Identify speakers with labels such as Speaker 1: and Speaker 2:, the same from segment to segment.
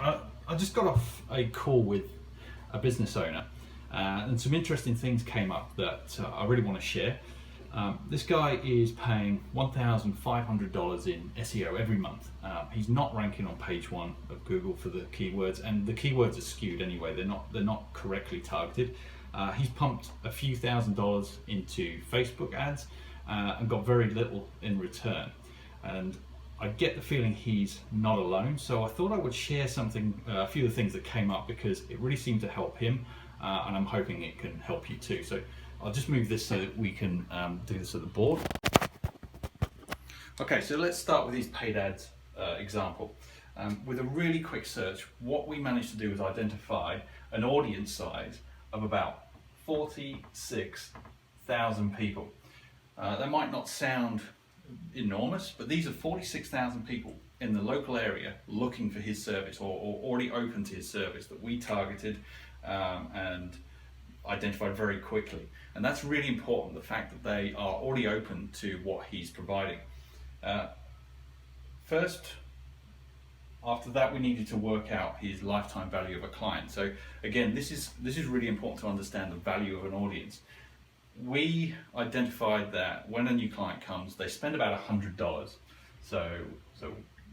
Speaker 1: I just got off a call with a business owner, and some interesting things came up that I really want to share. This guy is paying $1,500 in SEO every month. He's not ranking on page 1 of Google for the keywords, and the keywords are skewed anyway. They're not correctly targeted. He's pumped a few $1,000s into Facebook ads and got very little in return. And I get the feeling he's not alone, so I thought I would share a few of the things that came up, because it really seemed to help him, and I'm hoping it can help you too. So I'll just move this so that we can do this at the board. Okay, so let's start with these paid ads example. With a really quick search, what we managed to do is identify an audience size of about 46,000 people. That might not sound enormous, but these are 46,000 people in the local area looking for his service, or already open to his service, that we targeted and identified very quickly. And that's really important, the fact that they are already open to what he's providing. First, after that, we needed to work out his lifetime value of a client. So again, this is really important to understand the value of an audience. We identified that when a new client comes, they spend about $100. So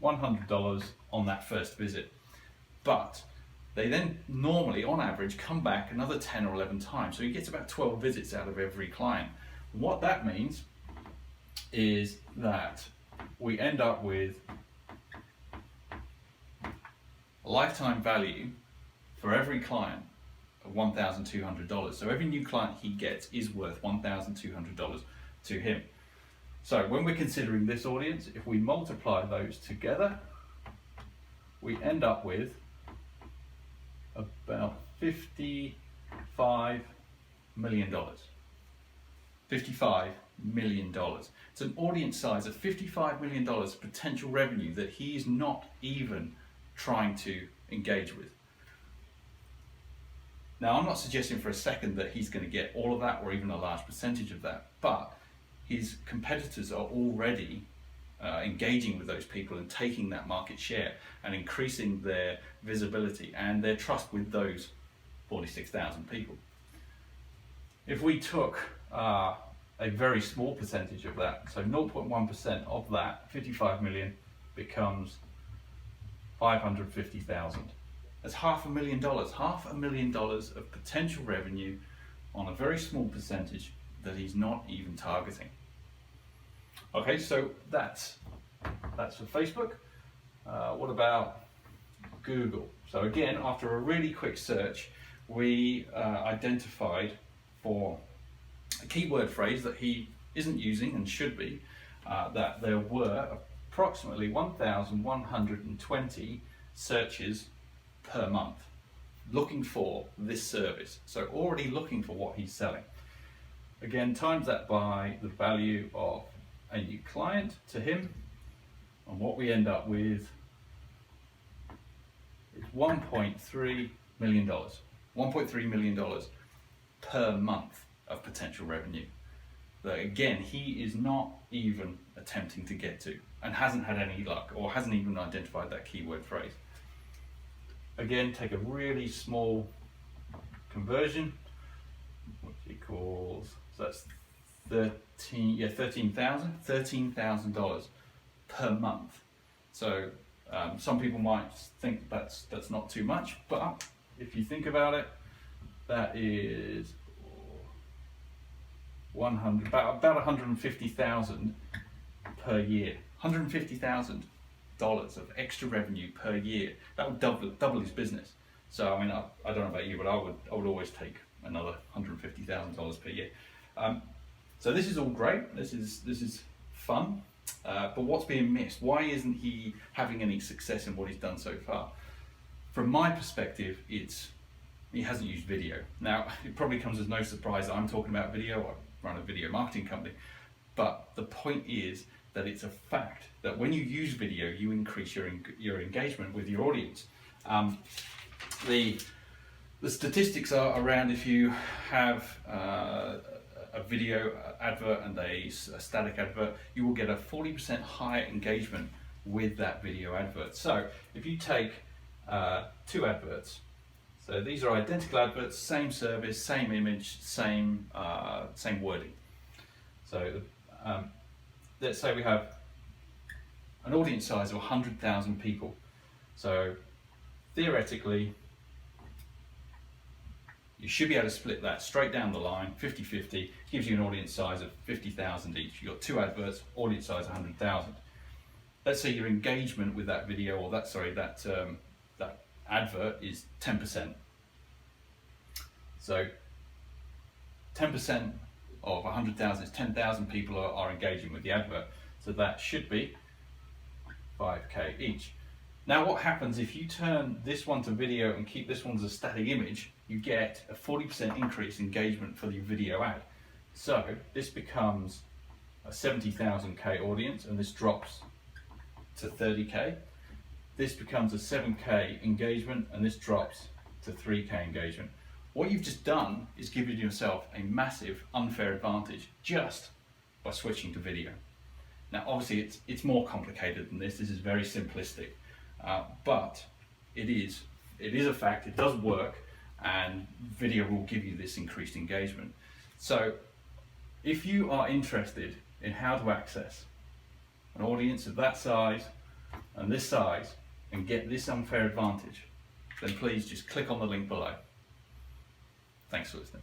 Speaker 1: $100 on that first visit. But they then normally, on average, come back another 10 or 11 times. So he gets about 12 visits out of every client. What that means is that we end up with a lifetime value for every client of $1,200. So every new client he gets is worth $1,200 to him. So when we're considering this audience, if we multiply those together, we end up with about $55 million. $55 million. It's an audience size of $55 million potential revenue that he's not even trying to engage with. Now, I'm not suggesting for a second that he's going to get all of that or even a large percentage of that, but his competitors are already engaging with those people and taking that market share and increasing their visibility and their trust with those 46,000 people. If we took a very small percentage of that, so 0.1% of that, 55 million becomes 550,000. That's $500,000, $500,000 of potential revenue on a very small percentage that he's not even targeting. Okay, so that's for Facebook. What about Google? So again, after a really quick search, we identified for a keyword phrase that he isn't using and should be, that there were approximately 1,120 searches per month looking for this service. So already looking for what he's selling. Again, times that by the value of a new client to him, and what we end up with is $1.3 million. $1.3 million per month of potential revenue that, again, he is not even attempting to get to and hasn't had any luck or hasn't even identified that keyword phrase. Again, take a really small conversion, which equals, so that's $13,000 per month. So some people might think that's not too much, but if you think about it, that is about $150,000 per year. $150,000 of extra revenue per year. That would double his business. So I mean, I don't know about you, but I would always take another $150,000 per year. So this is all great. This is fun. But what's being missed? Why isn't he having any success in what he's done so far? From my perspective, he hasn't used video. Now, it probably comes as no surprise that I'm talking about video. I run a video marketing company. But the point is that it's a fact that when you use video, you increase your engagement with your audience. The statistics are around, if you have a video advert and a static advert, you will get a 40% higher engagement with that video advert. So if you take two adverts. So these are identical adverts, same service, same image, same wording. So let's say we have an audience size of 100,000 people. So theoretically, you should be able to split that straight down the line, 50-50, gives you an audience size of 50,000 each. You've got two adverts, audience size 100,000. Let's say your engagement with that video, or that advert is 10%. So 10% of 100,000 is 10,000 people are engaging with the advert. So that should be 5k each. Now what happens if you turn this one to video and keep this one as a static image, you get a 40% increase in engagement for the video ad. So this becomes a 70,000k audience, and this drops to 30k. This becomes a 7k engagement, and this drops to 3k engagement. What you've just done is given yourself a massive unfair advantage just by switching to video. Now obviously it's more complicated than this. This is very simplistic, but it is a fact. It does work, and video will give you this increased engagement. So if you are interested in how to access an audience of that size and this size and get this unfair advantage, then please just click on the link below. Thanks for listening.